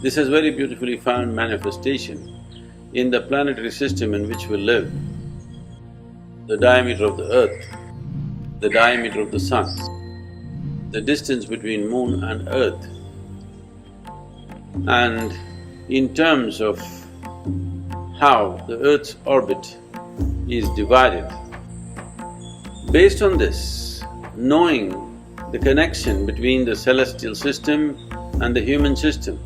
This has very beautifully found manifestation in the planetary system in which we live. The diameter of the earth, the diameter of the sun, the distance between moon and earth, and in terms of how the earth's orbit is divided. Based on this, knowing the connection between the celestial system and the human system,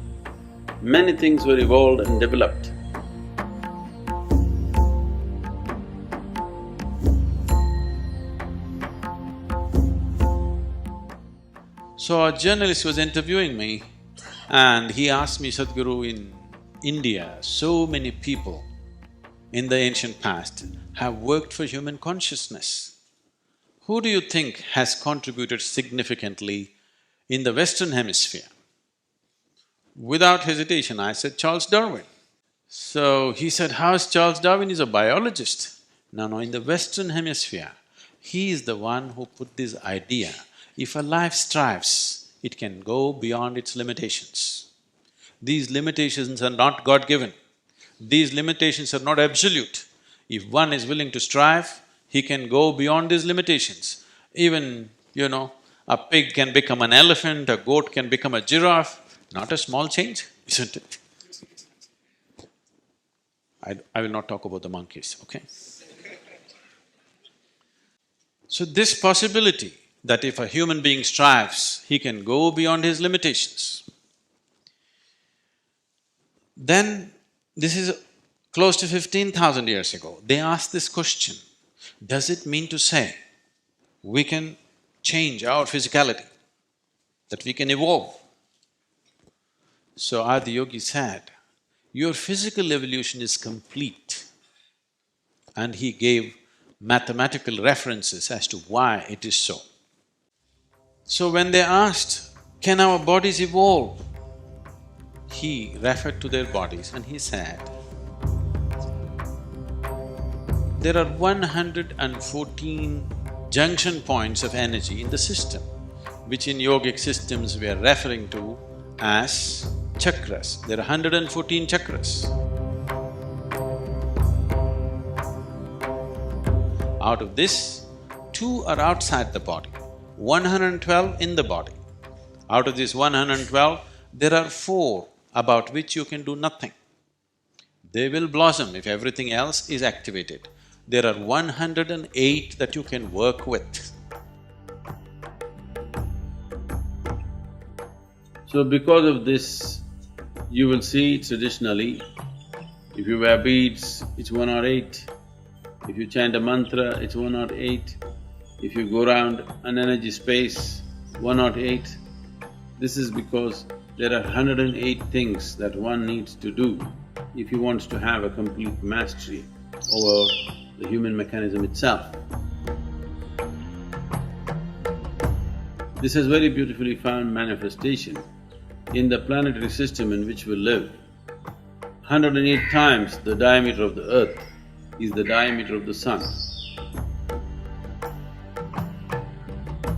many things were evolved and developed. So a journalist was interviewing me and he asked me, Sadhguru, in India, so many people in the ancient past have worked for human consciousness. Who do you think has contributed significantly in the Western Hemisphere? Without hesitation, I said Charles Darwin. So he said, how is Charles Darwin? He's a biologist. No, in the Western Hemisphere, he is the one who put this idea, if a life strives, it can go beyond its limitations. These limitations are not God-given. These limitations are not absolute. If one is willing to strive, he can go beyond these limitations. Even, a pig can become an elephant, a goat can become a giraffe, not a small change, isn't it? I will not talk about the monkeys, okay? So this possibility that if a human being strives, he can go beyond his limitations. Then, this is close to 15,000 years ago, they asked this question, does it mean to say we can change our physicality, that we can evolve? So Adi Yogi said, your physical evolution is complete. And he gave mathematical references as to why it is so. So when they asked, can our bodies evolve? He referred to their bodies and he said, there are 114 junction points of energy in the system, which in yogic systems we are referring to as chakras. There are 114 chakras. Out of this, 2 are outside the body, 112 in the body. Out of this 112, there are 4 about which you can do nothing. They will blossom if everything else is activated. There are 108 that you can work with. So because of this, you will see traditionally, if you wear beads, it's 108. If you chant a mantra, it's 108. If you go around an energy space, 108. This is because there are 108 things that one needs to do if he wants to have a complete mastery over the human mechanism itself. This has very beautifully found manifestation in the planetary system in which we live. 108 times the diameter of the earth is the diameter of the sun.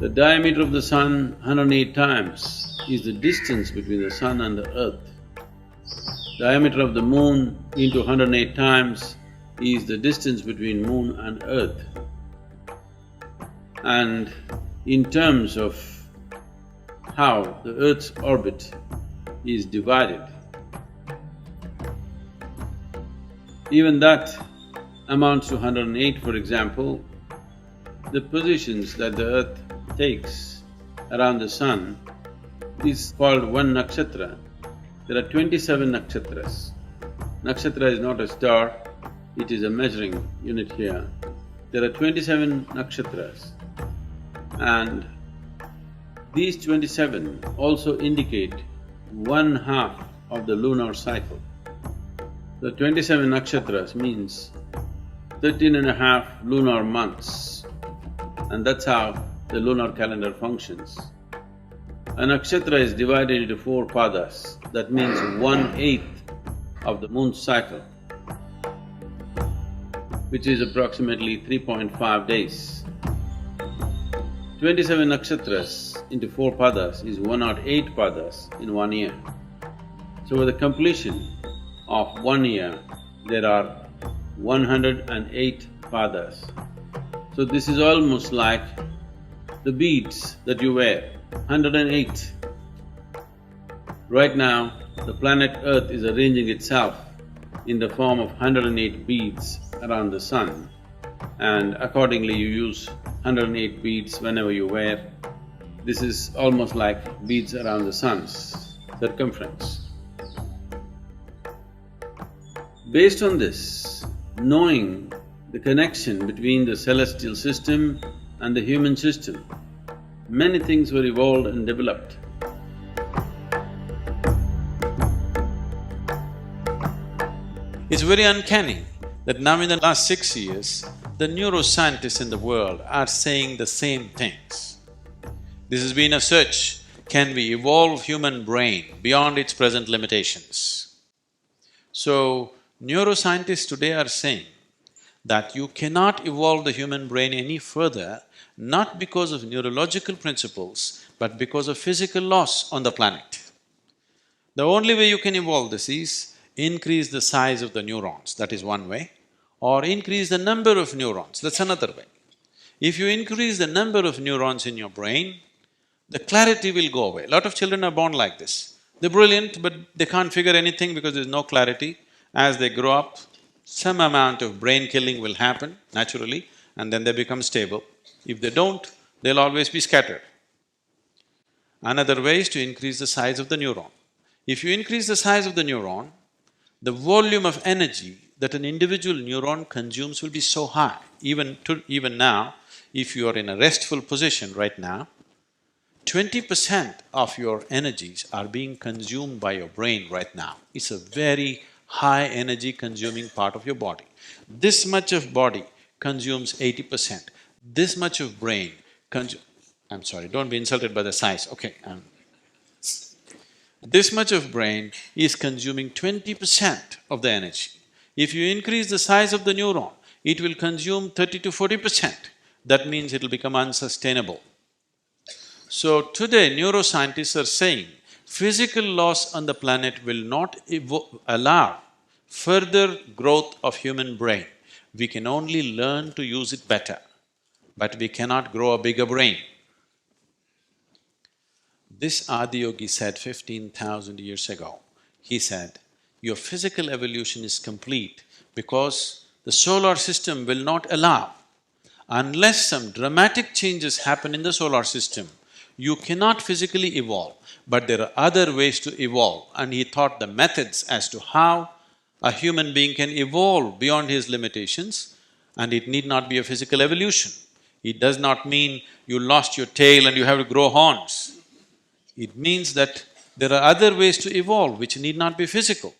The diameter of the sun 108 times is the distance between the sun and the earth. Diameter of the moon into 108 times is the distance between moon and earth. And in terms of how the earth's orbit is divided, even that amounts to 108. For example, the positions that the earth takes around the sun is called one nakshatra. There are 27 nakshatras. Nakshatra is not a star, it is a measuring unit here. There are 27 nakshatras, and these 27 also indicate 1/2 of the lunar cycle. The 27 nakshatras means 13.5 lunar months, and that's how the lunar calendar functions. A nakshatra is divided into 4 padas, that means 1/8 of the moon's cycle, which is approximately 3.5 days. 27 nakshatras into 4 padas is 108 padas in 1 year. So with the completion of 1 year, there are 108 padas. So this is almost like the beads that you wear, 108. Right now, the planet Earth is arranging itself in the form of 108 beads around the sun, and accordingly you use 108 beads whenever you wear. This is almost like beads around the sun's circumference. Based on this, knowing the connection between the celestial system and the human system, many things were evolved and developed. It's very uncanny that now in the last 6 years, the neuroscientists in the world are saying the same things. This has been a search, can we evolve human brain beyond its present limitations? So, neuroscientists today are saying that you cannot evolve the human brain any further, not because of neurological principles, but because of physical laws on the planet. The only way you can evolve this is increase the size of the neurons, that is one way, or increase the number of neurons, that's another way. If you increase the number of neurons in your brain, the clarity will go away. A lot of children are born like this. They're brilliant, but they can't figure anything because there's no clarity. As they grow up, some amount of brain killing will happen naturally, and then they become stable. If they don't, they'll always be scattered. Another way is to increase the size of the neuron. If you increase the size of the neuron, the volume of energy that an individual neuron consumes will be so high. Even now, if you are in a restful position right now, 20% of your energies are being consumed by your brain right now. It's a very high energy consuming part of your body. This much of body consumes 80%. This much of brain I'm sorry, don't be insulted by the size, okay. This much of brain is consuming 20% of the energy. If you increase the size of the neuron, it will consume 30 to 40%. That means it'll become unsustainable. So today, neuroscientists are saying physical laws on the planet will not allow further growth of human brain. We can only learn to use it better, but we cannot grow a bigger brain. This Adi Yogi said 15,000 years ago. He said, your physical evolution is complete because the solar system will not allow. Unless some dramatic changes happen in the solar system, you cannot physically evolve, but there are other ways to evolve. And he taught the methods as to how a human being can evolve beyond his limitations, and it need not be a physical evolution. It does not mean you lost your tail and you have to grow horns. It means that there are other ways to evolve which need not be physical.